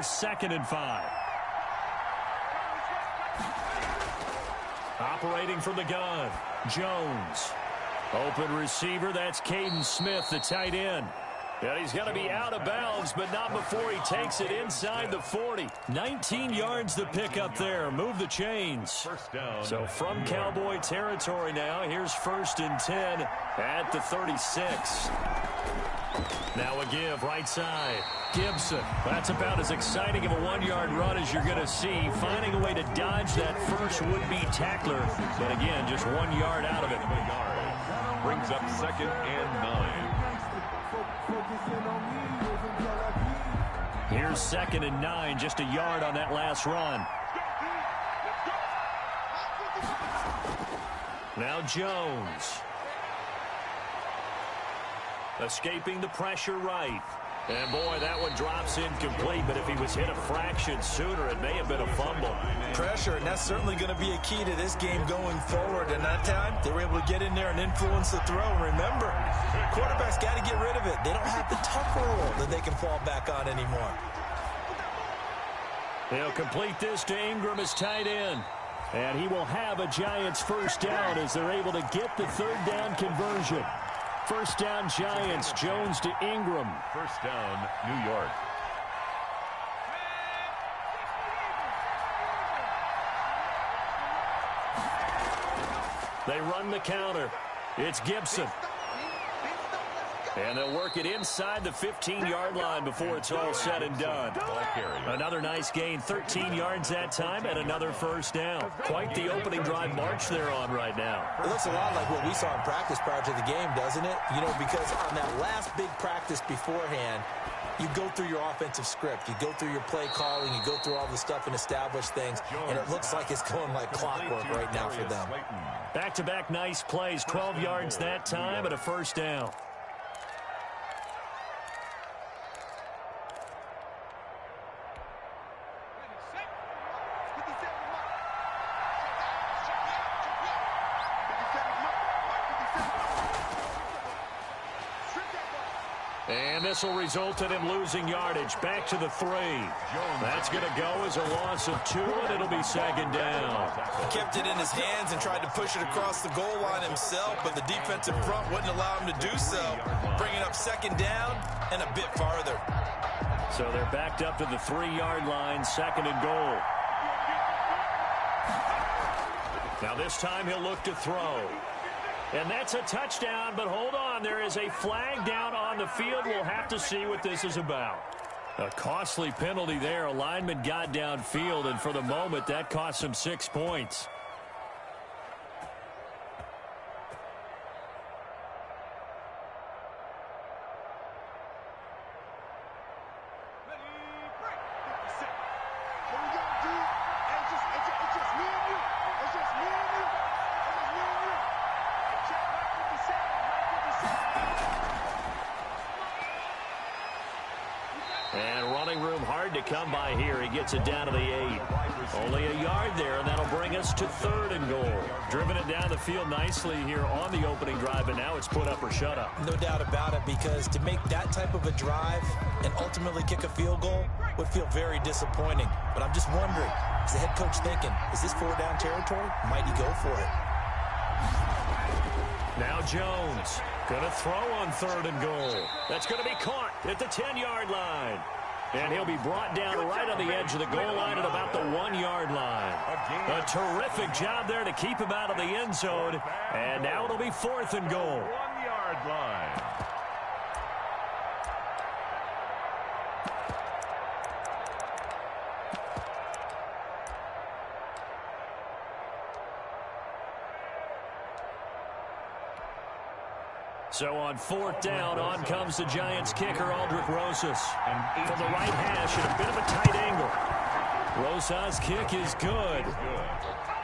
2nd and 5. Operating from the gun, Jones. Open receiver, that's Caden Smith, the tight end. And he's going to be out of bounds, but not before he takes it inside the 40. 19 yards to pick up there. Move the chains. So from Cowboy territory now, here's 1st and 10 at the 36. Now a give, right side. Gibson. That's about as exciting of a 1-yard run as you're going to see. Finding a way to dodge that first would-be tackler. But again, just 1 yard out of it. Brings up 2nd and 9. Here's 2nd and 9, just a yard on that last run. Now Jones. Escaping the pressure right. And boy, that one drops incomplete, but if he was hit a fraction sooner, it may have been a fumble. Pressure, and that's certainly going to be a key to this game going forward. And that time, they were able to get in there and influence the throw. Remember, quarterbacks got to get rid of it. They don't have the tough roll that they can fall back on anymore. They'll complete this to Ingram as tight end. And he will have a Giants first down as they're able to get the 3rd down conversion. First down Giants, Jones to Ingram. First down, New York. They run the counter. It's Gibson. And they'll work it inside the 15-yard line before it's all said and done. Another nice gain, 13 yards that time, and another first down. Quite the opening drive march they're on right now. It looks a lot like what we saw in practice prior to the game, doesn't it? You know, because on that last big practice beforehand, you go through your offensive script. You go through your play calling. You go through all the stuff and establish things. And it looks like it's going like clockwork right now for them. Back-to-back nice plays, 12 yards that time and a first down. And this will result in him losing yardage. Back to the 3. That's going to go as a loss of 2, and it'll be 2nd down. He kept it in his hands and tried to push it across the goal line himself, but the defensive front wouldn't allow him to do so. Bringing up 2nd down and a bit farther. So they're backed up to the 3-yard line, 2nd and goal. Now this time he'll look to throw. And that's a touchdown, but hold on. There is a flag down on the field. We'll have to see what this is about. A costly penalty there. A lineman got downfield, and for the moment, that cost him 6 points. To come by here. He gets it down to the 8. Only a yard there, and that'll bring us to 3rd and goal. Driven it down the field nicely here on the opening drive, but now it's put up or shut up. No doubt about it, because to make that type of a drive and ultimately kick a field goal would feel very disappointing. But I'm just wondering, is the head coach thinking, is this 4-down territory? Might he go for it? Now Jones going to throw on 3rd and goal. That's going to be caught at the 10-yard line. And he'll be brought down right on the edge of the goal line at about the 1-yard line. A terrific job there to keep him out of the end zone. And now it'll be 4th and goal. 1-yard line. So on 4th down, on comes the Giants kicker, Aldrich Rosas. From the right hash at a bit of a tight angle. Rosas' kick is good.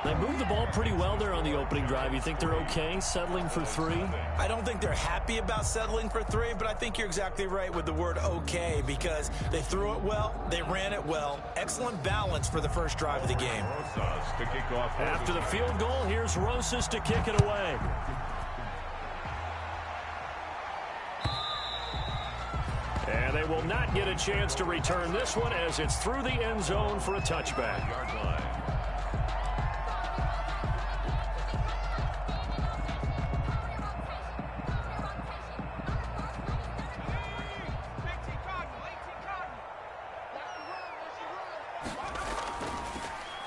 They moved the ball pretty well there on the opening drive. You think they're okay settling for 3? I don't think they're happy about settling for 3, but I think you're exactly right with the word okay, because they threw it well, they ran it well. Excellent balance for the first drive of the game. After the field goal, here's Rosas to kick it away. And they will will not get a chance to return this one as it's through the end zone for a touchback.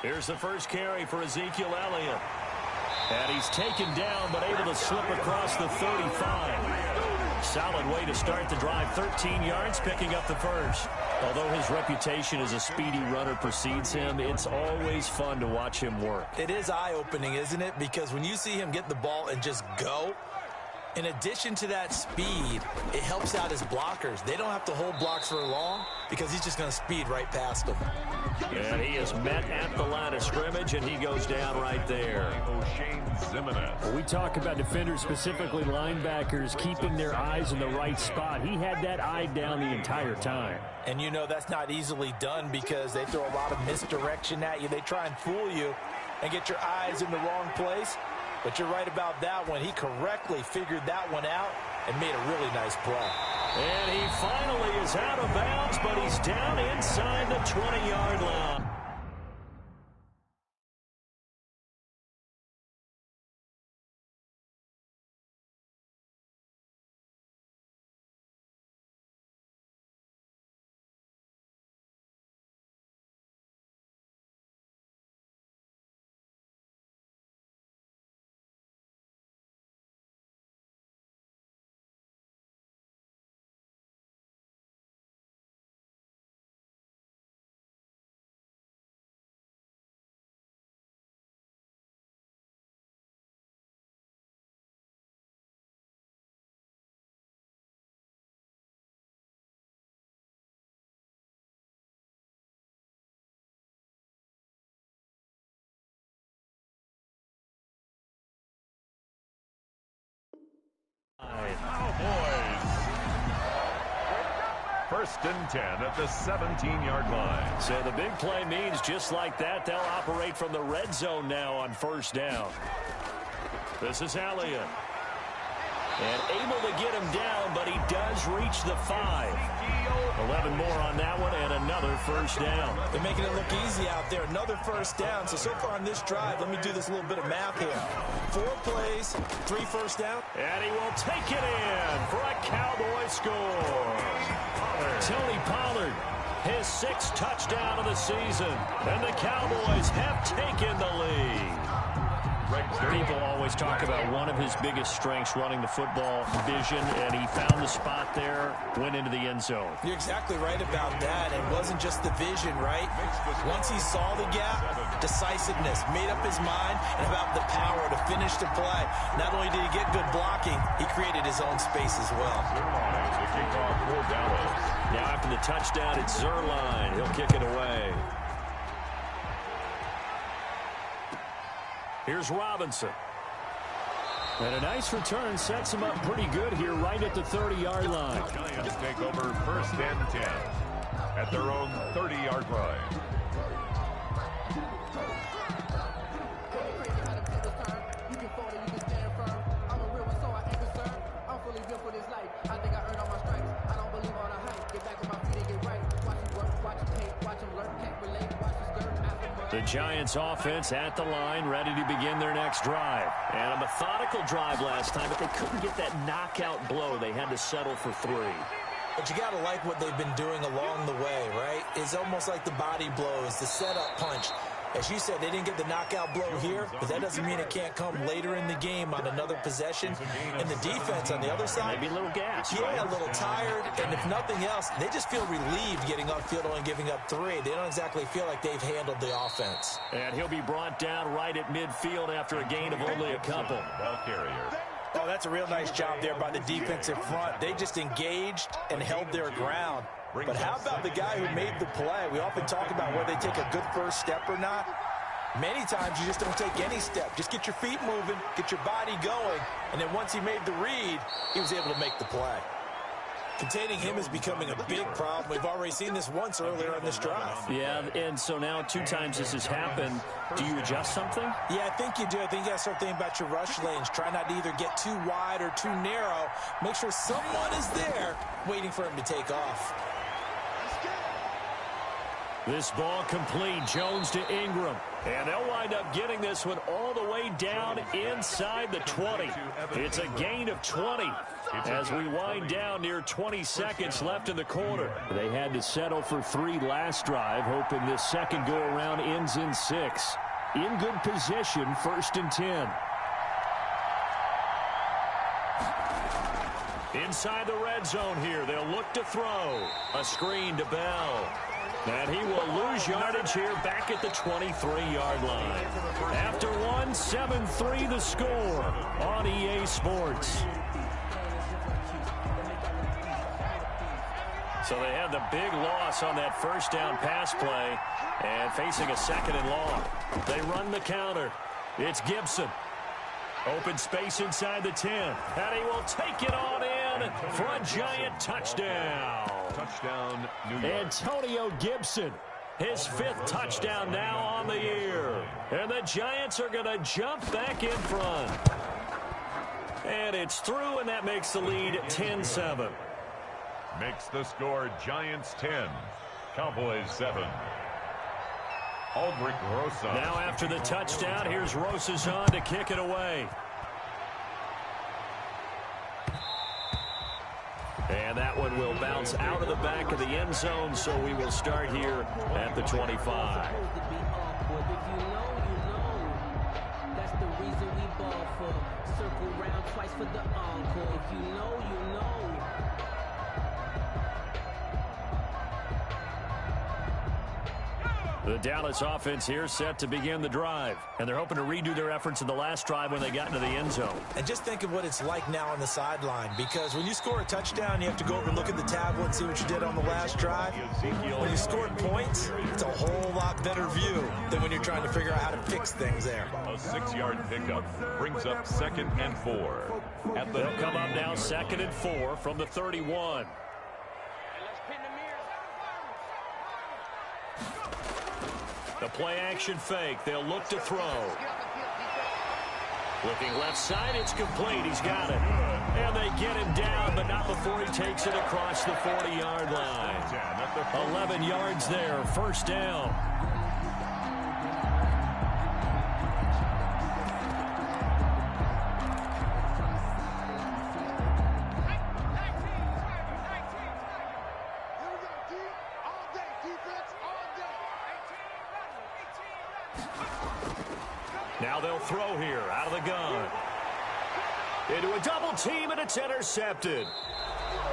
Here's the first carry for Ezekiel Elliott. And he's taken down, but able to slip across the 35. Solid way to start the drive. 13 yards, picking up the first. Although his reputation as a speedy runner precedes him, it's always fun to watch him work. It is eye-opening, isn't it? Because when you see him get the ball and just go, in addition to that speed, it helps out his blockers. They don't have to hold blocks for long because he's just going to speed right past them. And he is met at the line of scrimmage, and he goes down right there. We talk about defenders, specifically linebackers, keeping their eyes in the right spot. He had that eye down the entire time. And you know that's not easily done because they throw a lot of misdirection at you. They try and fool you and get your eyes in the wrong place. But you're right about that one. He correctly figured that one out and made a really nice play. And he finally is out of bounds, but he's down inside the 20-yard line. Cowboys. First and 10 at the 17-yard line. So the big play means just like that, they'll operate from the red zone now on first down. This is Elliott. And able to get him down, but he does reach the 5. 11 more on that one, and another first down. They're making it look easy out there. Another first down. So far on this drive, let me do this little bit of math here. 4 plays, 3 first down. And he will take it in for a Cowboy score. Tony Pollard, his 6th touchdown of the season. And the Cowboys have taken the lead. People always talk about one of his biggest strengths, running the football, vision, and he found the spot there, went into the end zone. You're exactly right about that. It wasn't just the vision, right? Once he saw the gap, decisiveness, made up his mind, and about the power to finish the play. Not only did he get good blocking, he created his own space as well. Now after the touchdown, it's Zerline. He'll kick it away. Here's Robinson. And a nice return sets him up pretty good here right at the 30-yard line. Giants take over first and 10 at their own 30-yard line. The Giants offense at the line, ready to begin their next drive. And a methodical drive last time, but they couldn't get that knockout blow. They had to settle for 3. But you got to like what they've been doing along the way, right? It's almost like the body blows, the setup punch. As you said, they didn't get the knockout blow here, but that doesn't mean it can't come later in the game on another possession. And the defense on the other side, maybe a little gas. Yeah, a little tired. And if nothing else, they just feel relieved getting upfield only giving up 3. They don't exactly feel like they've handled the offense. And he'll be brought down right at midfield after a gain of only a couple. Ball carrier. Oh, that's a real nice job there by the defensive front. They just engaged and held their ground. But how about the guy who made the play? We often talk about whether they take a good first step or not. Many times you just don't take any step. Just get your feet moving, get your body going, and then once he made the read, he was able to make the play. Containing him is becoming a big problem. We've already seen this once earlier on this drive. Yeah, and so now 2 times this has happened. Do you adjust something? Yeah, I think you do. I think you got to start thinking about your rush lanes. Try not to either get too wide or too narrow. Make sure someone is there waiting for him to take off. This ball complete. Jones to Ingram. And they'll wind up getting this one all the way down inside the 20. It's a gain of 20 as we wind down near 20 seconds left in the quarter. They had to settle for 3 last drive, hoping this second go-around ends in 6. In good position, 1st and 10. Inside the red zone here, they'll look to throw. A screen to Bell. And he will lose yardage here back at the 23-yard line. After one, 7-3 the score on EA Sports. So they had the big loss on that first down pass play and facing a 2nd and long. They run the counter. It's Gibson. Open space inside the 10. And he will take it on in for a giant touchdown. Touchdown, New York. Antonio Gibson, his 5th touchdown now on the year. And the Giants are going to jump back in front. And it's through, and that makes the lead 10-7. Makes the score Giants 10, Cowboys 7. Aldrich Rosa. Now after the touchdown, here's Rosas on to kick it away. And that one will bounce out of the back of the end zone, so we will start here at the 25. The Dallas offense here set to begin the drive. And they're hoping to redo their efforts in the last drive when they got into the end zone. And just think of what it's like now on the sideline, because when you score a touchdown, you have to go over and look at the tablet and see what you did on the last drive. When you scored points, it's a whole lot better view than when you're trying to figure out how to fix things there. A 6-yard pickup brings up 2nd and 4. They'll come up now 2nd and 4 from the 31. The play-action fake. They'll look to throw. Looking left side. It's complete. He's got it. And they get him down, but not before he takes it across the 40-yard line. 11 yards there. 1st down. Now they'll throw here out of the gun. Into a double team, and it's intercepted.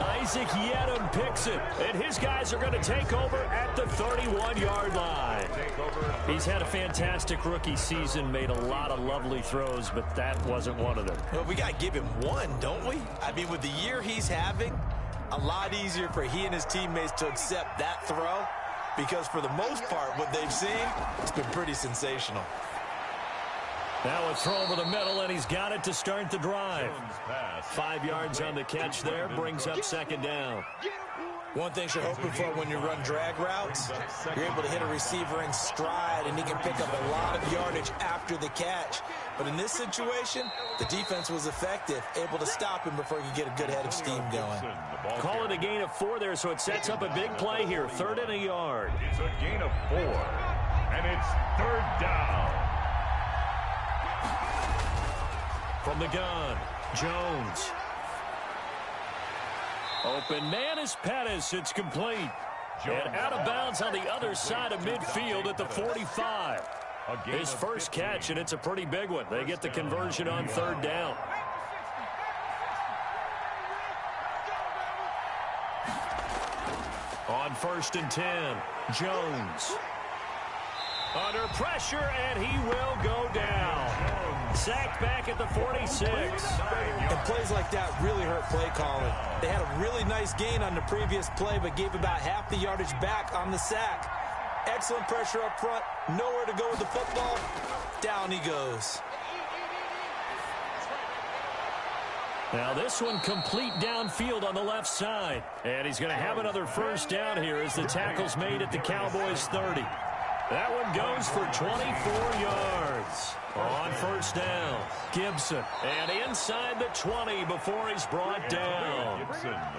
Isaac Yedem picks it, and his guys are going to take over at the 31-yard line. He's had a fantastic rookie season, made a lot of lovely throws, but that wasn't one of them. Well, we got to give him one, don't we? I mean, with the year he's having, a lot easier for he and his teammates to accept that throw, because for the most part, what they've seen, it's been pretty sensational. Now a throw over the middle, and he's got it to start the drive. 5 yards on the catch there, brings up 2nd down. One thing you're hoping for when you run drag routes, you're able to hit a receiver in stride, and he can pick up a lot of yardage after the catch. But in this situation, the defense was effective, able to stop him before he could get a good head of steam going. Call it a gain of 4 there, so it sets up a big play here. 3rd and a yard. It's a gain of 4, and it's 3rd down. From the gun, Jones. Open man is Pettis. It's complete. And out of bounds on the other side of midfield at the 45. His first catch, and it's a pretty big one. They get the conversion on 3rd down. On 1st and 10, Jones. Under pressure, and he will go down. Sacked back at the 46. And plays like that really hurt play calling. They had a really nice gain on the previous play, but gave about half the yardage back on the sack. Excellent pressure up front. Nowhere to go with the football. Down he goes. Now this one complete downfield on the left side. And he's going to have another 1st down here as the tackle's made at the Cowboys 30. That one goes for 24 yards. On first down, Gibson. And inside the 20 before he's brought down.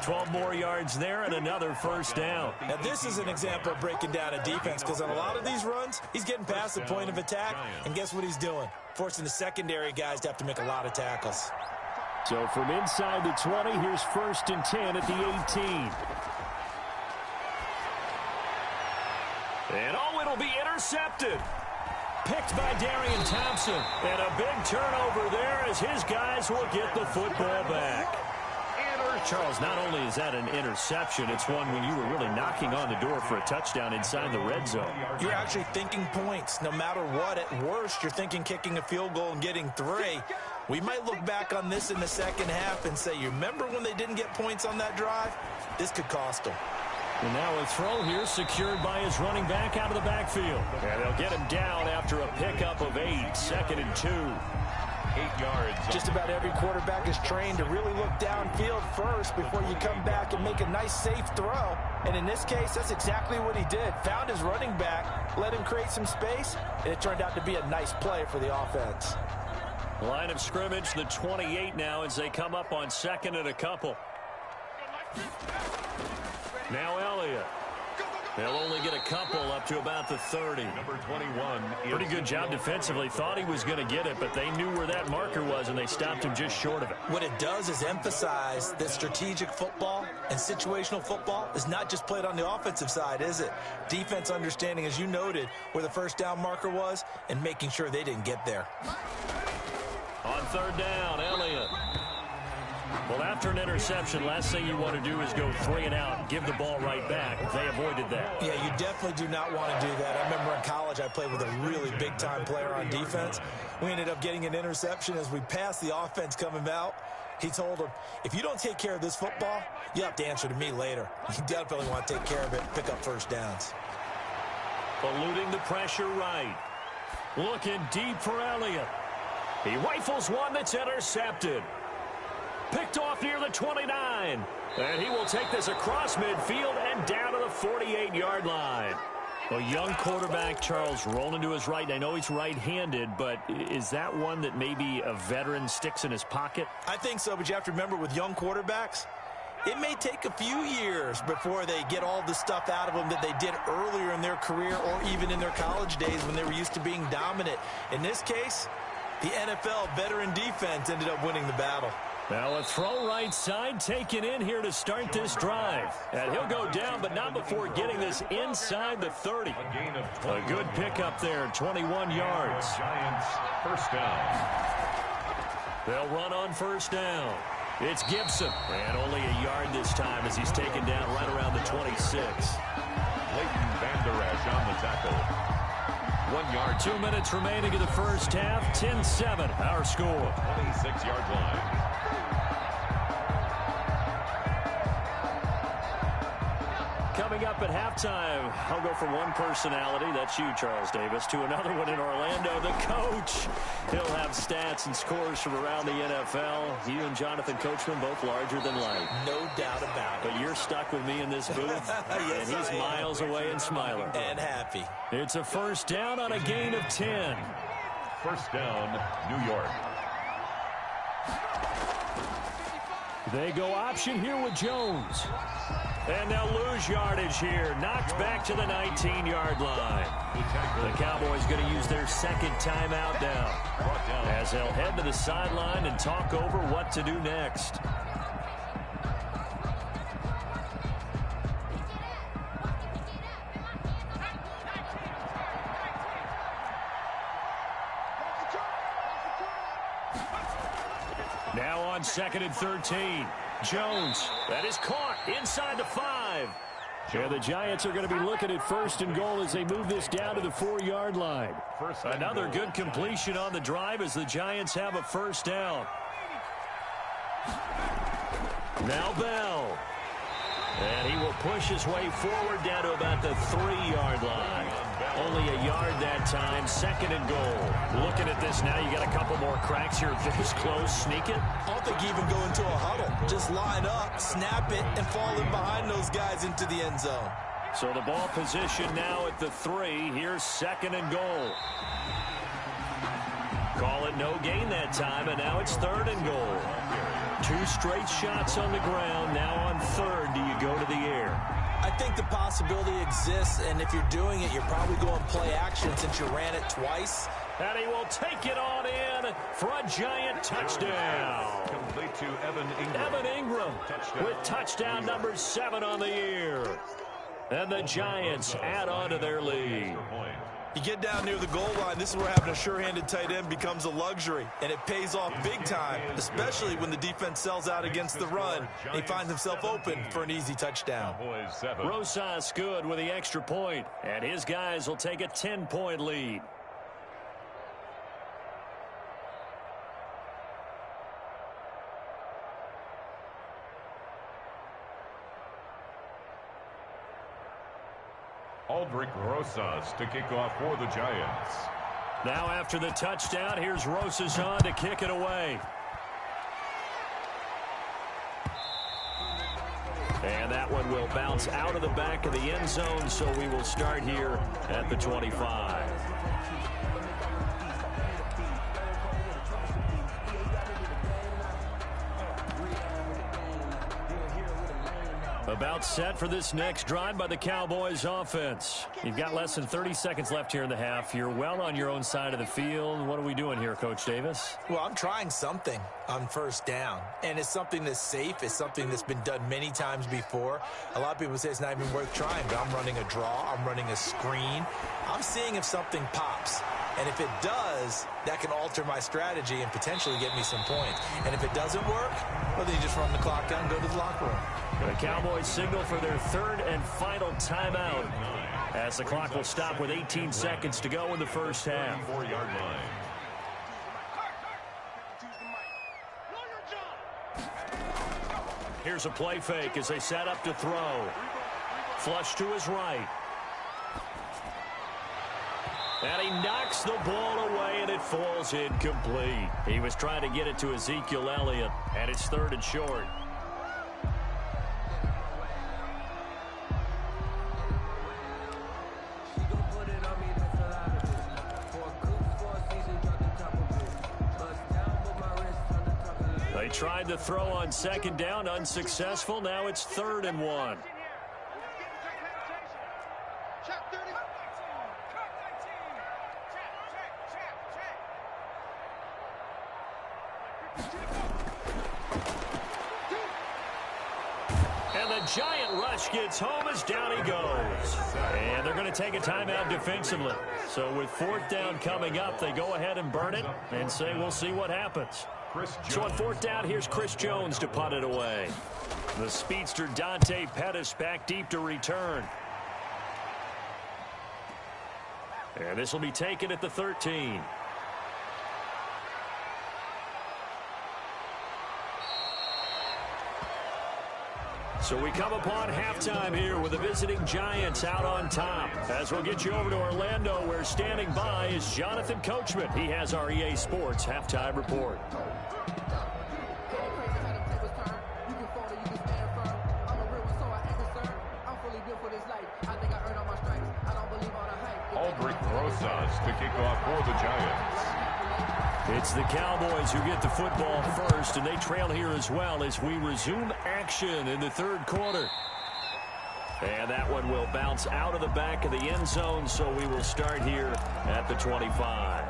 12 more yards there and another first down. Now, this is an example of breaking down a defense, because on a lot of these runs, he's getting past the point of attack, and guess what he's doing? Forcing the secondary guys to have to make a lot of tackles. So from inside the 20, here's 1st and 10 at the 18. And oh, it'll be intercepted. Picked by Darian Thompson. And a big turnover there as his guys will get the football back. Charles, not only is that an interception, it's one when you were really knocking on the door for a touchdown inside the red zone. You're actually thinking points. No matter what, at worst, you're thinking kicking a field goal and getting 3. We might look back on this in the second half and say, you remember when they didn't get points on that drive? This could cost them. And now a throw here secured by his running back out of the backfield. And they'll get him down after a pickup of 8, 2nd and 2. 8 yards. Just about every quarterback is trained to really look downfield first before you come back and make a nice, safe throw. And in this case, that's exactly what he did. Found his running back, let him create some space, and it turned out to be a nice play for the offense. Line of scrimmage, the 28 now as they come up on 2nd and a couple. Now Elliott. They'll only get a couple up to about the 30. Number 21. Pretty good job defensively. Thought he was going to get it, but they knew where that marker was, and they stopped him just short of it. What it does is emphasize that strategic football and situational football is not just played on the offensive side, is it? Defense understanding, as you noted, where the first down marker was and making sure they didn't get there. On 3rd down, Elliott. Well, after an interception, last thing you want to do is go 3 and out and give the ball right back. They avoided that. Yeah, you definitely do not want to do that. I remember in college I played with a really big-time player on defense. We ended up getting an interception as we passed the offense coming out. He told him, if you don't take care of this football, you have to answer to me later. You definitely want to take care of it and pick up first downs. Eluding the pressure right. Looking deep for Elliott. He rifles one that's intercepted. Picked off near the 29. And he will take this across midfield and down to the 48-yard line. A young quarterback, Charles, rolling to his right. I know he's right-handed, but is that one that maybe a veteran sticks in his pocket? I think so, but you have to remember with young quarterbacks, it may take a few years before they get all the stuff out of them that they did earlier in their career or even in their college days when they were used to being dominant. In this case, the NFL veteran defense ended up winning the battle. Now a throw right side taken in here to start this drive. And he'll go down, but not before getting this inside the 30. A good pickup there, 21 yards. Giants, first down. They'll run on first down. It's Gibson. And only a yard this time as he's taken down right around the 26. Leighton Vander Esch on the tackle. 1 yard. 2 minutes remaining in the first half. 10-7, our score. 26-yard line. Coming up at halftime, I'll go from one personality, that's you, Charles Davis, to another one in Orlando, the coach. He'll have stats and scores from around the NFL. You and Jonathan Coachman, both larger than life. No doubt about it. But you're stuck with me in this booth, yes, and he's miles away and smiling. And happy. It's a first down on a gain of 10. First down, New York. They go option here with Jones. And they'll lose yardage here. Knocked back to the 19-yard line. The Cowboys going to use their second timeout now, as they'll head to the sideline and talk over what to do next. Now on 2nd and 13. Jones, that is caught inside the 5. Yeah, the Giants are going to be looking at 1st and goal as they move this down to the 4-yard line. Another good completion on the drive as the Giants have a first down. Now Bell. And he will push his way forward down to about the 3-yard line. Only a yard that time, 2nd and goal. Looking at this now, you got a couple more cracks here. This close, sneak it. I don't think you even go into a huddle. Just line up, snap it, and fall in behind those guys into the end zone. So the ball position now at the 3. Here's 2nd and goal. Call it no gain that time, and now it's 3rd and goal. 2 straight shots on the ground. Now on 3rd, do you go to the air? I think the possibility exists, and if you're doing it, you're probably going play action since you ran it twice. And he will take it on in for a giant touchdown. Complete to Evan Ingram. Evan Ingram with touchdown number 7 on the year. And the Giants add on to their lead. You get down near the goal line, this is where having a sure-handed tight end becomes a luxury, and it pays off big time, especially when the defense sells out against the run. He finds himself open for an easy touchdown. Rosas good with the extra point, and his guys will take a 10-point lead. Aldrick Rosas to kick off for the Giants. Now after the touchdown, here's Rosas on to kick it away. And that one will bounce out of the back of the end zone, so we will start here at the 25. About set for this next drive by the Cowboys offense. You've got less than 30 seconds left here in the half. You're well on your own side of the field. What are we doing here, Coach Davis? Well, I'm trying something on 1st down, and it's something that's safe. It's something that's been done many times before. A lot of people say it's not even worth trying, but I'm running a draw. I'm running a screen. I'm seeing if something pops. And if it does, that can alter my strategy and potentially get me some points. And if it doesn't work, well, then you just run the clock down and go to the locker room. The Cowboys signal for their 3rd and final timeout as the clock will stop with 18 seconds to go in the first half. 4-yard line. Here's a play fake as they set up to throw. Flush to his right. And he knocks the ball away, and it falls incomplete. He was trying to get it to Ezekiel Elliott, and it's 3rd and short. They tried to throw on 2nd down, unsuccessful. Now it's 3rd and 1. And the giant rush gets home as down he goes. And they're going to take a timeout defensively. So with 4th down coming up, they go ahead and burn it and say we'll see what happens. So on 4th down, here's Chris Jones to punt it away. The speedster Dante Pettis back deep to return. And this will be taken at the 13. So we come upon halftime here with the visiting Giants out on top. As we'll get you over to Orlando, where standing by is Jonathan Coachman. He has our EA Sports halftime report. Aldrick Rosas to kick off for the Giants. It's the Cowboys who get the football first, and they trail here as well as we resume action in the 3rd quarter. And that one will bounce out of the back of the end zone, so we will start here at the 25.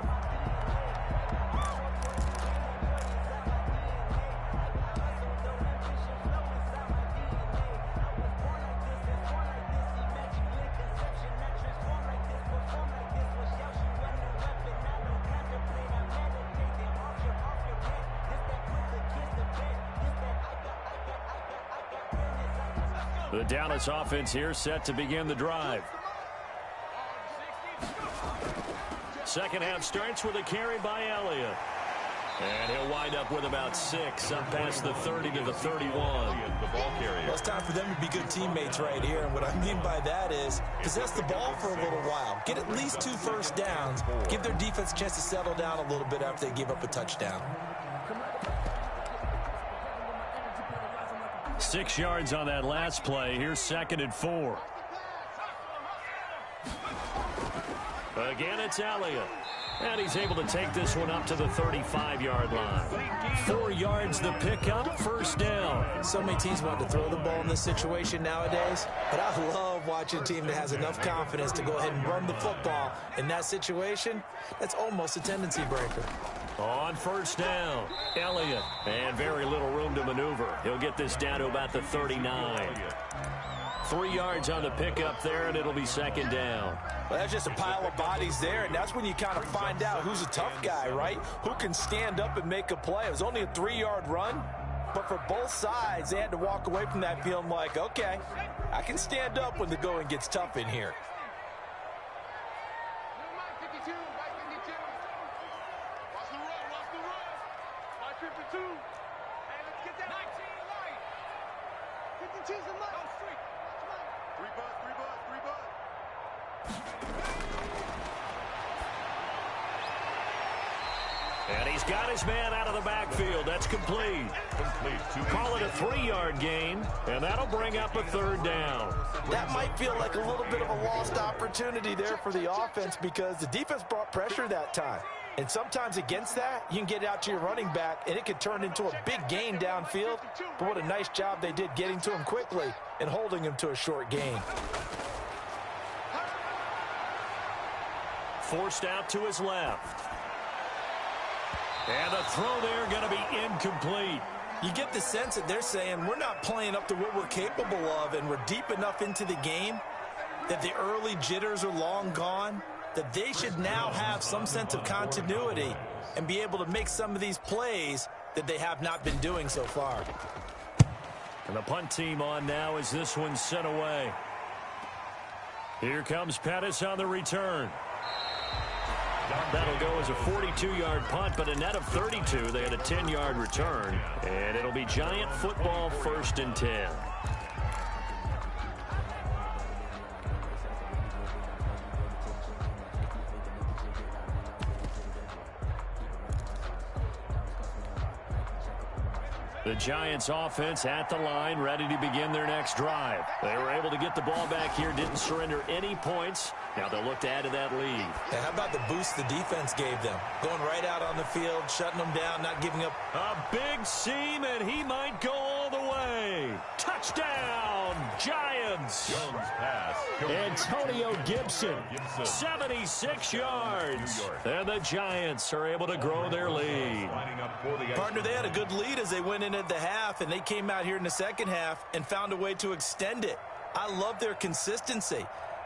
The Dallas offense here set to begin the drive. 2nd half starts with a carry by Elliott. And he'll wind up with about 6 up past the 30 to the 31. The ball carrier. Well, it's time for them to be good teammates right here. And what I mean by that is possess the ball for a little while. Get at least 2 first downs. Give their defense a chance to settle down a little bit after they give up a touchdown. 6 yards on that last play. Here's 2nd and 4. Again, it's Elliott. And he's able to take this one up to the 35-yard line. 4 yards the pickup, first down. So many teams want to throw the ball in this situation nowadays, but I love watching a team that has enough confidence to go ahead and run the football. In that situation, that's almost a tendency breaker. On first down, Elliott. And very little room to maneuver. He'll get this down to about the 39. 3 yards on the pickup there, and it'll be second down. Well, that's just a pile of bodies there, and that's when you kind of find out who's a tough guy, right? Who can stand up and make a play. It was only a 3-yard run, but for both sides, they had to walk away from that feeling like, okay, I can stand up when the going gets tough in here. And he's got his man out of the backfield. That's complete. Call it a 3-yard gain, and that'll bring up a third down. That might feel like a little bit of a lost opportunity there for the offense because the defense brought pressure that time. And sometimes against that, you can get out to your running back, and it could turn into a big gain downfield. But what a nice job they did getting to him quickly and holding him to a short gain. Forced out to his left. And the throw there going to be incomplete. You get the sense that they're saying we're not playing up to what we're capable of, and we're deep enough into the game that the early jitters are long gone, that they should now have some sense of continuity and be able to make some of these plays that they have not been doing so far. And the punt team on now as this one's sent away. Here comes Pettis on the return. That'll go as a 42-yard punt, but a net of 32. They had a 10-yard return, and it'll be Giant football, 1st and 10. The Giants offense at the line, ready to begin their next drive. They were able to get the ball back here, didn't surrender any points. Now they'll look to add to that lead. And how about the boost the defense gave them? Going right out on the field, shutting them down, not giving up. A big seam, and he might go all the way. Touchdown, Giants. Jones pass. Antonio Gibson, 76 yards. And the Giants are able to grow their lead. Partner, they had a good lead as they went in at the half, and they came out here in the second half and found a way to extend it. I love their consistency.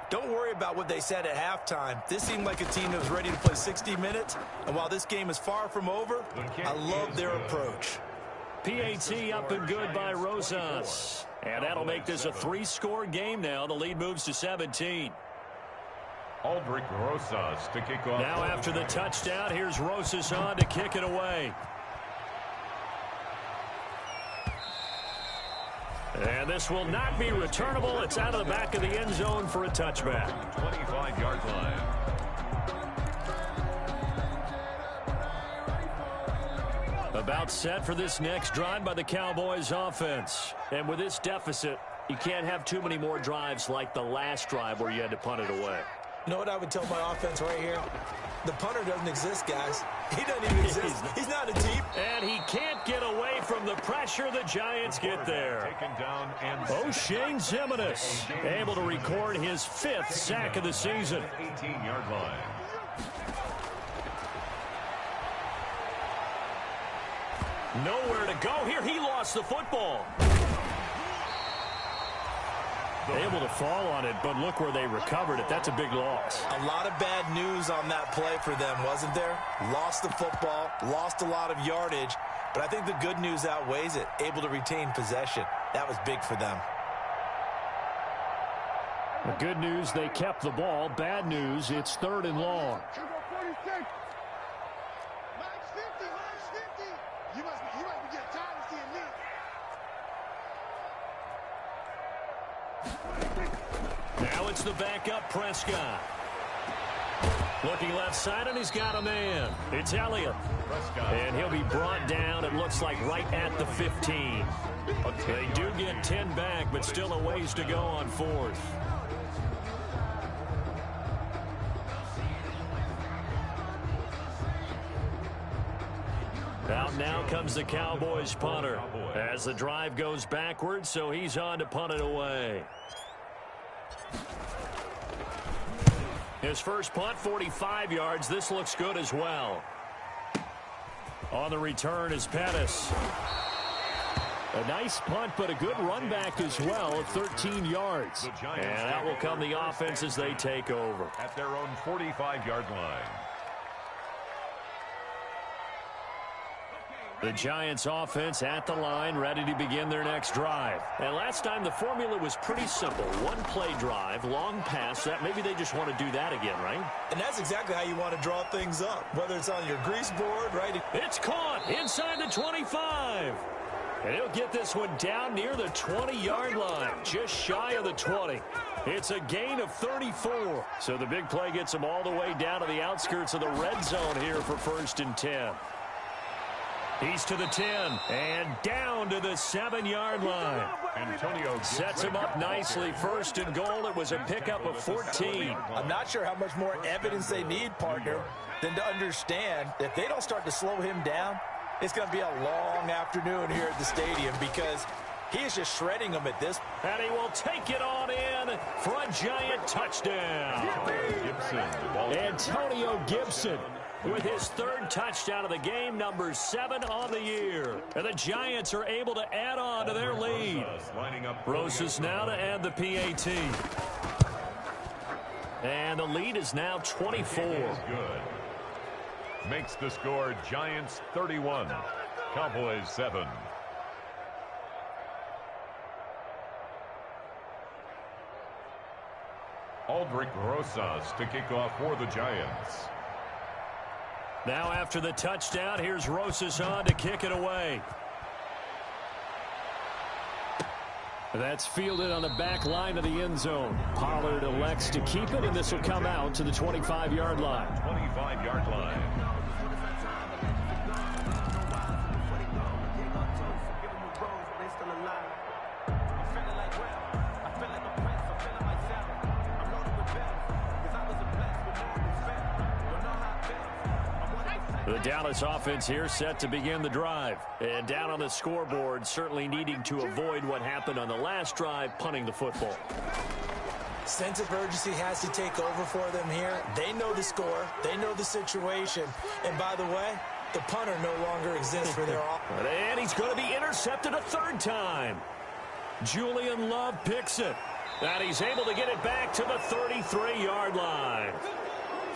Don't worry about what they said at halftime. This seemed like a team that was ready to play 60 minutes, and while this game is far from over, I love their approach. PAT up and good by Rosas. And that'll make this a 3-score game now. The lead moves to 17. Aldrich Rosas to kick off. Now after the touchdown, here's Rosas on to kick it away. And this will not be returnable. It's out of the back of the end zone for a touchback. 25-yard line. About set for this next drive by the Cowboys offense. And with this deficit, you can't have too many more drives like the last drive where you had to punt it away. You know what I would tell my offense right here? The punter doesn't exist, guys. He doesn't even exist. He's not a team. And he can't get away from the pressure the Giants get there. O'Shane Zimenez able to record his 5th sack of the season. 18-yard line. Nowhere to go here. He lost the football. Able to fall on it, but look where they recovered it. That's a big loss. A lot of bad news on that play for them, wasn't there? Lost the football, lost a lot of yardage, but I think the good news outweighs it. Able to retain possession. That was big for them. The good news, they kept the ball. Bad news, it's 3rd and long. Now it's the backup Prescott. Looking left side, and he's got a man. It's Elliott. And he'll be brought down, it looks like, right at the 15. They do get 10 back, but still a ways to go on 4th. Out now comes the Cowboys punter as the drive goes backwards, so he's on to punt it away. His first punt, 45 yards. This looks good as well. On the return is Pettis. A nice punt, but a good run back as well of 13 yards. And that will come the offense as they take over. At their own 45-yard line. The Giants offense at the line, ready to begin their next drive. And last time the formula was pretty simple. One play drive, long pass. That maybe they just want to do that again, right? And that's exactly how you want to draw things up, whether it's on your grease board, right? It's caught inside the 25. And he'll get this one down near the 20-yard line, just shy of the 20. It's a gain of 34. So the big play gets him all the way down to the outskirts of the red zone here for 1st and 10. He's to the 10 and down to the 7-yard line. Antonio sets him up nicely. 1st and goal. It was a pickup of 14. I'm not sure how much more evidence they need, partner, than to understand if they don't start to slow him down, it's going to be a long afternoon here at the stadium because he is just shredding them at this. And he will take it on in for a Giant touchdown. Antonio Gibson with his 3rd touchdown of the game, number 7 on the year. And the Giants are able to add on to their lead. Rosas now to add the PAT. And the lead is now 24. Makes the score Giants 31, Cowboys 7. Aldrich Rosas to kick off for the Giants. Now after the touchdown, here's Rosas on to kick it away. That's fielded on the back line of the end zone. Pollard elects to keep it, and this will come out to the 25-yard line. 25-yard line. The Dallas offense here set to begin the drive. And down on the scoreboard, certainly needing to avoid what happened on the last drive, punting the football. Sense of urgency has to take over for them here. They know the score. They know the situation. And by the way, the punter no longer exists for their offense. And he's going to be intercepted a 3rd time. Julian Love picks it. And he's able to get it back to the 33-yard line.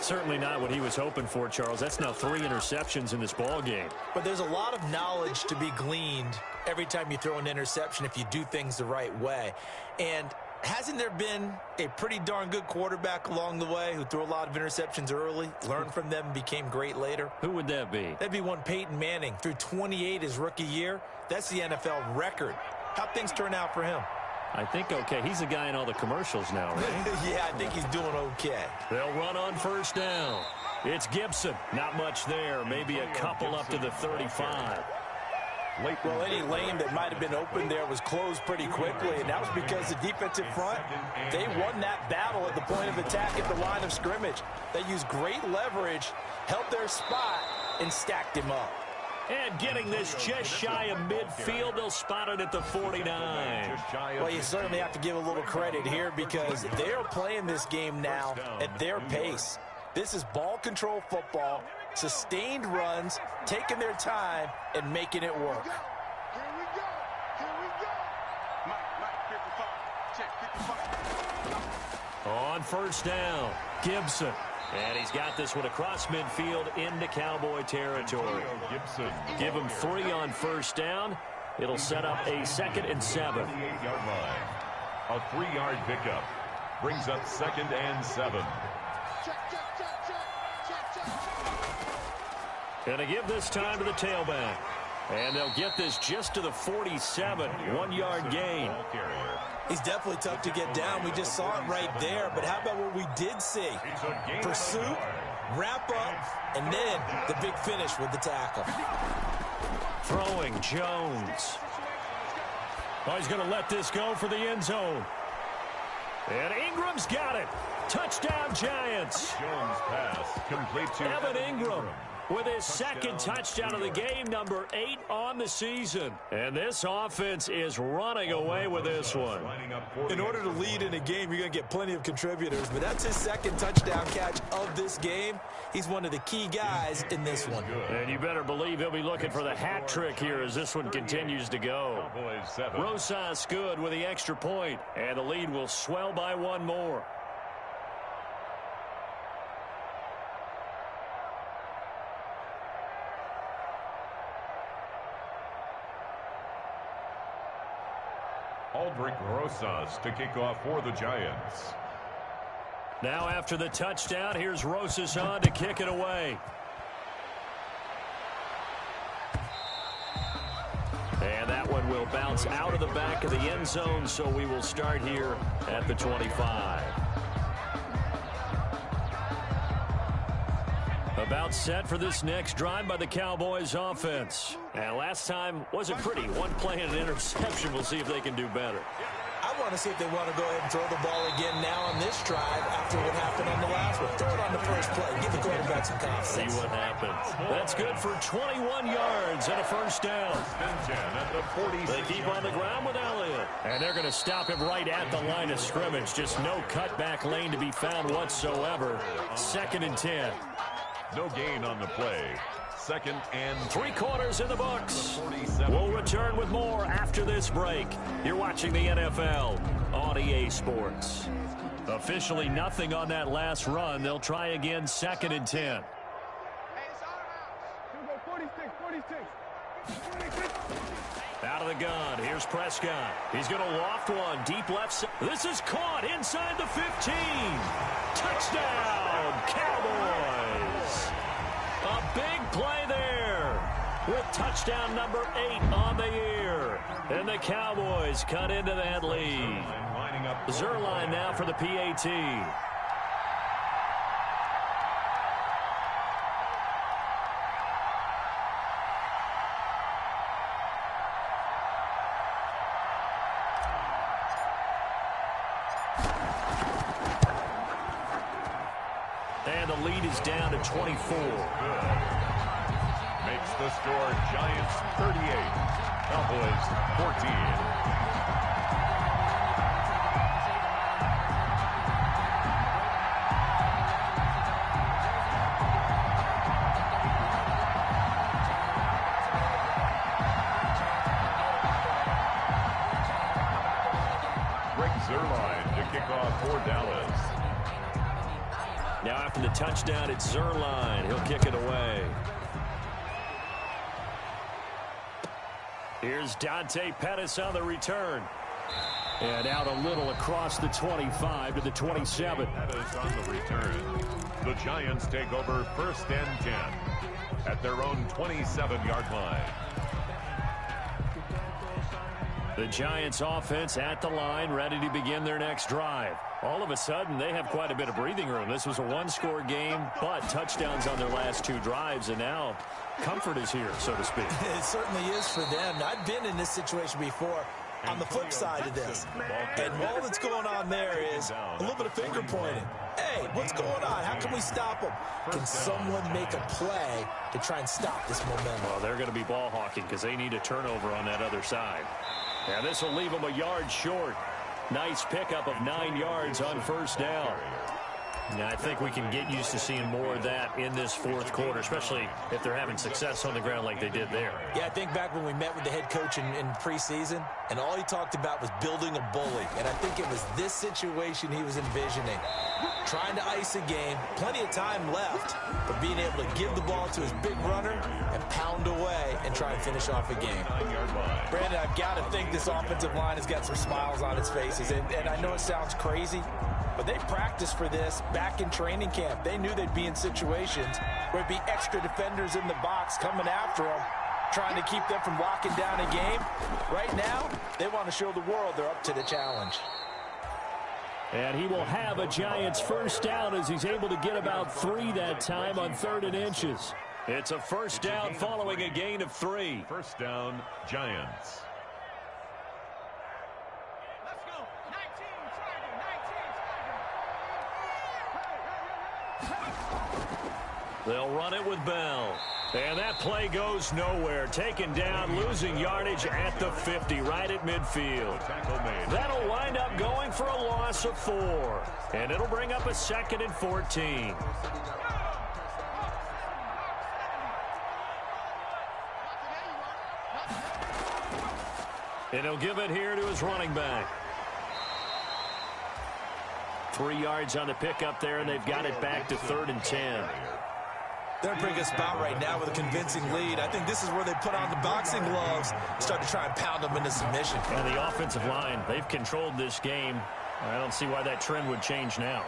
Certainly not what he was hoping for, Charles. That's now 3 interceptions in this ball game. But there's a lot of knowledge to be gleaned every time you throw an interception if you do things the right way. And hasn't there been a pretty darn good quarterback along the way who threw a lot of interceptions early, learned from them, became great later? Who would that be? That'd be one Peyton Manning. Threw 28 his rookie year. That's the NFL record. How'd things turn out for him? I think okay. He's the guy in all the commercials now, right? Yeah, I think he's doing okay. They'll run on 1st down. It's Gibson. Not much there. Maybe a couple up to the 35. Well, any lane that might have been open there was closed pretty quickly, and that was because the defensive front, they won that battle at the point of attack at the line of scrimmage. They used great leverage, held their spot, and stacked him up. And getting this just shy of midfield, they'll spot it at the 49. Well, you certainly have to give a little credit here because they're playing this game now at their pace. This is ball control football, sustained runs, taking their time, and making it work. On 1st down, Gibson. And he's got this one across midfield into Cowboy territory. Gibson. Give him 3 on 1st down. It'll set up a 2nd and 7. 38-yard line. A 3-yard pickup. Brings up 2nd and 7. Gonna give this time to the tailback. And they'll get this just to the 47. 1-yard gain. He's definitely tough to get down. We just saw it right there. But how about what we did see? Pursuit, wrap up, and then the big finish with the tackle. Throwing Jones. Oh, he's going to let this go for the end zone. And Ingram's got it. Touchdown, Giants. Jones pass complete to Evan Ingram. with his second touchdown of the game, number 8 on the season. And this offense is running away with this one. In order to lead in a game, you're going to get plenty of contributors, but that's his second touchdown catch of this game. He's one of the key guys in this one. And you better believe he'll be looking for the hat trick here as this one continues to go. Rosas good with the extra point, and the lead will swell by one more. Aldrich Rosas to kick off for the Giants. Now after the touchdown, here's Rosas on to kick it away. And that one will bounce out of the back of the end zone, so we will start here at the 25. About set for this next drive by the Cowboys offense. And last time wasn't pretty. One play and an interception. We'll see if they can do better. I want to see if they want to go ahead and throw the ball again now on this drive after what happened on the last one. Throw it on the first play. Give the quarterback some confidence. See what happens. That's good for 21 yards and a first down. They keep on the ground with Elliott. And they're going to stop him right at the line of scrimmage. Just no cutback lane to be found whatsoever. 2nd and 10. No gain on the play. 2nd and 3/4 in the books. We'll return with more after this break. You're watching the NFL on EA Sports. Officially nothing on that last run. They'll try again 2nd and 10. Out of the gun. Here's Prescott. He's going to loft one deep left side. This is caught inside the 15. Touchdown, Cowboys. A big play there with touchdown number 8 on the year. And the Cowboys cut into that lead. Zerline now for the PAT. And the lead is down to 24. Makes the score Giants 38, Cowboys 14. Zerline to kick off for Dallas. Now after the touchdown, it's Zerline. He'll kick it away. Here's Dante Pettis on the return. And out a little across the 25 to the 27. Pettis on the return. The Giants take over 1st and 10 at their own 27-yard line. The Giants offense at the line, ready to begin their next drive. All of a sudden, they have quite a bit of breathing room. This was a one-score game, but touchdowns on their last 2 drives, and now comfort is here, so to speak. It certainly is for them. I've been in this situation before on the flip side of this. And all that's going on there is a little bit of finger pointing. Hey, what's going on? How can we stop them? Can someone make a play to try and stop this momentum? Well, they're going to be ball hawking because they need a turnover on that other side. And this will leave them a yard short. Nice pickup of 9 yards on 1st down. Now, I think we can get used to seeing more of that in this 4th quarter, especially if they're having success on the ground like they did there. Yeah, I think back when we met with the head coach in preseason, and all he talked about was building a bully. And I think it was this situation he was envisioning. Trying to ice a game, plenty of time left, but being able to give the ball to his big runner and pound away and try and finish off a game. Brandon, I've got to think this offensive line has got some smiles on its faces. And I know it sounds crazy, but they practiced for this back in training camp. They knew they'd be in situations where there'd be extra defenders in the box coming after them, trying to keep them from locking down a game. Right now, they want to show the world they're up to the challenge. And he will have a Giants 1st down as he's able to get about 3 that time on 3rd and inches. It's a 1st down following a gain of 3. 1st down, Giants. Let's go. 19, They'll run it with Bell. And that play goes nowhere. Taken down, losing yardage at the 50, right at midfield. That'll wind up going for a loss of 4. And it'll bring up a 2nd and 14. And he'll give it here to his running back. 3 yards on the pickup there, and they've got it back to 3rd and 10. They're in a pretty good spot right now with a convincing lead. I think this is where they put on the boxing gloves, start to try and pound them into submission. And the offensive line, they've controlled this game. I don't see why that trend would change now.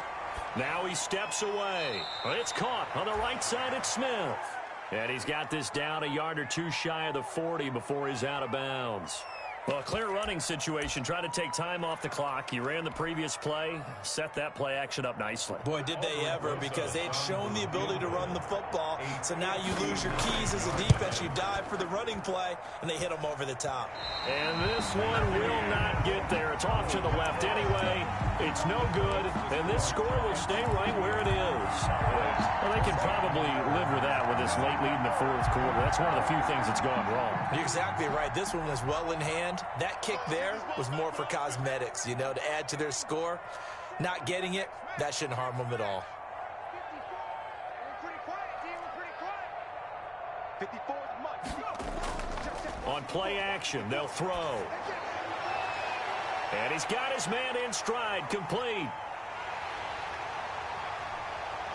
Now he steps away. It's caught on the right side at Smith. And he's got this down a yard or 2 shy of the 40 before he's out of bounds. Well, a clear running situation. Try to take time off the clock. He ran the previous play, set that play action up nicely. Boy, did they ever, because they had shown the ability to run the football. So now you lose your keys as a defense. You dive for the running play, and they hit them over the top. And this one will not get there. It's off to the left anyway. It's no good, and this score will stay right where it is. Well, they can probably live with that with this late lead in the 4th quarter. That's one of the few things that's gone wrong. You're exactly right. This one was well in hand. That kick there was more for cosmetics, to add to their score. Not getting it, that shouldn't harm them at all. On play action, they'll throw. And he's got his man in stride, complete.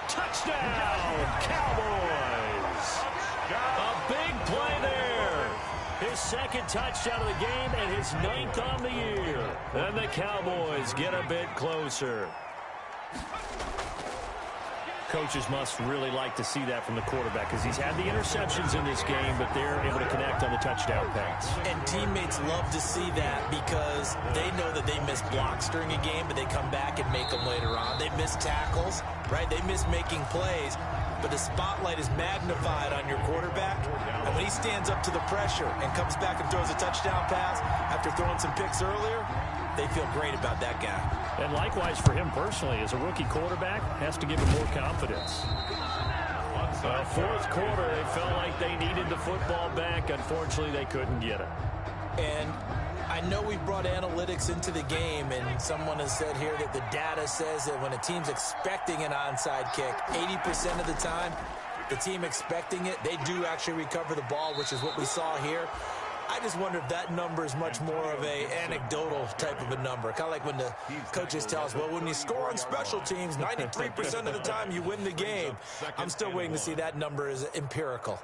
Touchdown, Cowboys! A big play there. His 2nd touchdown of the game and his 9th on the year. And the Cowboys get a bit closer. Coaches must really like to see that from the quarterback because he's had the interceptions in this game, but they're able to connect on the touchdown pass. And teammates love to see that because they know that they miss blocks during a game, but they come back and make them later on. They miss tackles, right? They miss making plays, but the spotlight is magnified on your quarterback. And when he stands up to the pressure and comes back and throws a touchdown pass after throwing some picks earlier, they feel great about that guy. And likewise for him personally, as a rookie quarterback, has to give him more confidence. 4th quarter, they felt like they needed the football back. Unfortunately, they couldn't get it. And I know we brought analytics into the game, and someone has said here that the data says that when a team's expecting an onside kick, 80% of the time, the team expecting it, they do actually recover the ball, which is what we saw here. I just wonder if that number is much more of a anecdotal type of a number. Kind of like when the coaches tell us, well, when you score on special teams, 93% of the time you win the game. I'm still waiting to see that number is empirical.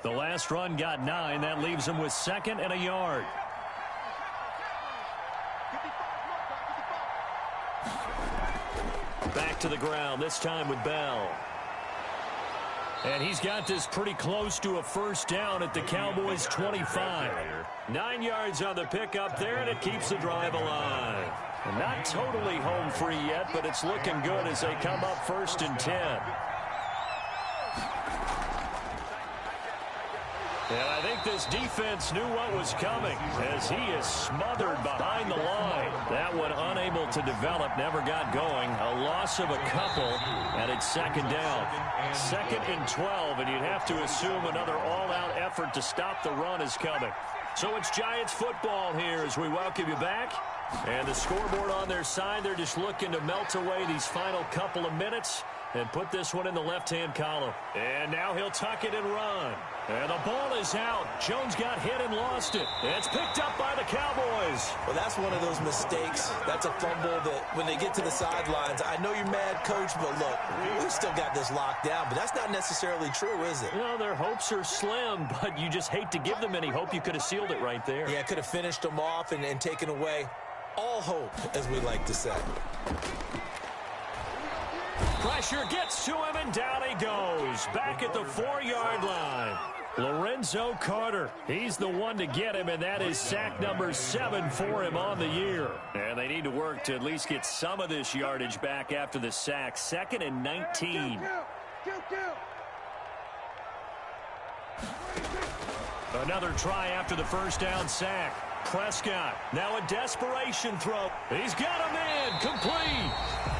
The last run got 9. That leaves him with 2nd and a yard. Back to the ground, this time with Bell. And he's got this pretty close to a 1st down at the Cowboys' 25. 9 yards on the pickup there, and it keeps the drive alive. And not totally home free yet, but it's looking good as they come up 1st and 10. And I think this defense knew what was coming as he is smothered behind the line. That one unable to develop, never got going. A loss of a couple, and it's 2nd down. 2nd and 12, and you'd have to assume another all-out effort to stop the run is coming. So it's Giants football here as we welcome you back. And the scoreboard on their side, they're just looking to melt away these final couple of minutes and put this one in the left-hand column. And now he'll tuck it and run. And the ball is out. Jones got hit and lost it. And it's picked up by the Cowboys. Well, that's one of those mistakes. That's a fumble that when they get to the sidelines, I know you're mad, Coach, but look, we've still got this locked down. But that's not necessarily true, is it? No, their hopes are slim, but you just hate to give them any hope. You could have sealed it right there. Yeah, could have finished them off and taken away all hope, as we like to say. Pressure gets to him, and down he goes. Back at the 4-yard line. Lorenzo Carter, he's the one to get him, and that is sack number 7 for him on the year. And they need to work to at least get some of this yardage back after the sack. 2nd and 19. Another try after the 1st down sack. Prescott. Now a desperation throw. He's got him in. Complete.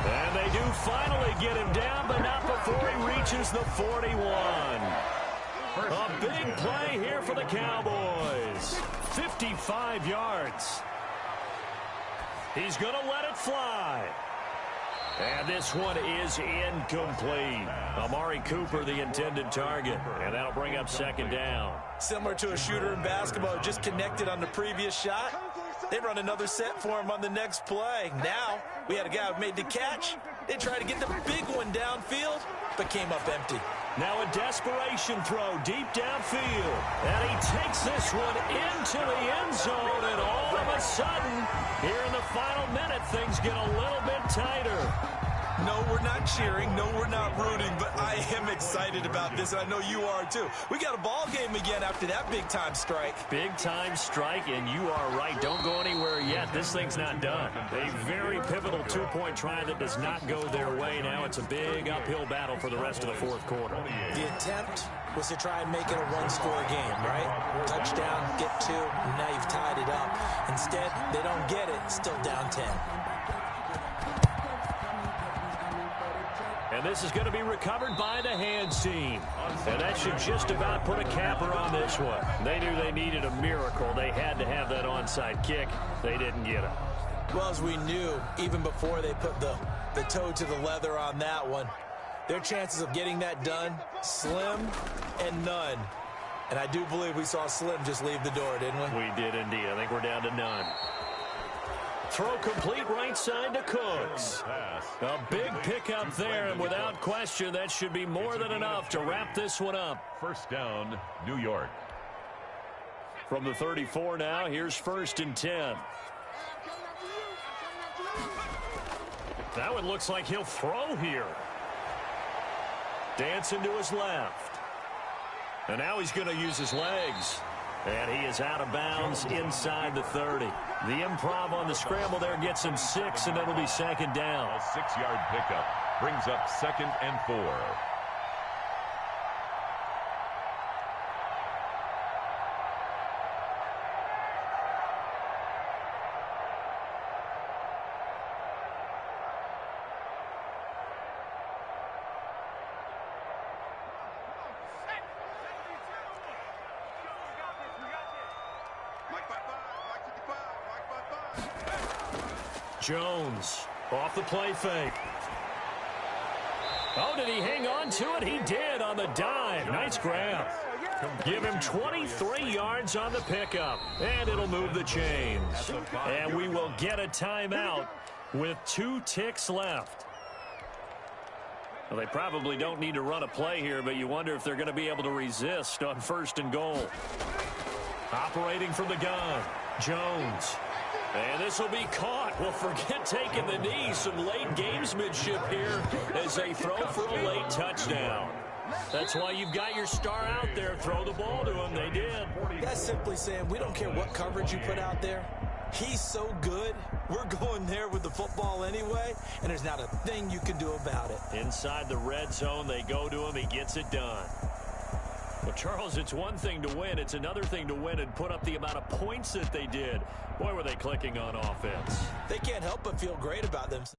And they do finally get him down, but not before he reaches the 41. A big play here for the Cowboys. 55 yards. He's going to let it fly. And this one is incomplete. Amari Cooper, the intended target. And that'll bring up second down. Similar to a shooter in basketball, just connected on the previous shot. They run another set for him on the next play. Now, we had a guy who made the catch. They tried to get the big one downfield, but came up empty. Now a desperation throw deep downfield. And he takes this one into the end zone. And all of a sudden, here in the final minute, things get a little bit tighter. No, we're not cheering. No, we're not rooting. But I am excited about this, and I know you are too. We got a ball game again after that big-time strike. Big-time strike, and you are right. Don't go anywhere yet. This thing's not done. A very pivotal two-point try that does not go their way. Now it's a big uphill battle for the rest of the fourth quarter. The attempt was to try and make it a one-score game, right? Touchdown, get two, and now you've tied it up. Instead, they don't get it. Still down 10. And this is going to be recovered by the hands team. And that should just about put a capper on this one. They knew they needed a miracle. They had to have that onside kick. They didn't get it. Well, as we knew, even before they put the toe to the leather on that one, their chances of getting that done, slim and none. And I do believe we saw Slim just leave the door, didn't we? We did indeed. I think we're down to none. Throw complete right side to Cooks. A big pickup there, and without question, that should be more than enough to wrap this one up. First down, New York. From the 34 now, here's 1st and 10. That one looks like he'll throw here. Dancing to his left. And now he's going to use his legs. And he is out of bounds inside the 30. The improv on the scramble there gets him 6, and it'll be second down. A 6-yard pickup brings up 2nd and 4. Jones off the play fake. Oh, did he hang on to it? He did on the dive. Nice grab. Give him 23 yards on the pickup, and it'll move the chains. And we will get a timeout with 2 ticks left. Well, they probably don't need to run a play here, but you wonder if they're going to be able to resist on 1st and goal. Operating from the gun, Jones. And this will be caught. Well, forget taking the knee. Some late gamesmanship here as they throw for a late touchdown. That's why you've got your star out there. Throw the ball to him. They did. That's simply saying we don't care what coverage you put out there. He's so good. We're going there with the football anyway, and there's not a thing you can do about it. Inside the red zone, they go to him. He gets it done. Well, Charles, it's one thing to win. It's another thing to win and put up the amount of points that they did. Boy, were they clicking on offense. They can't help but feel great about themselves.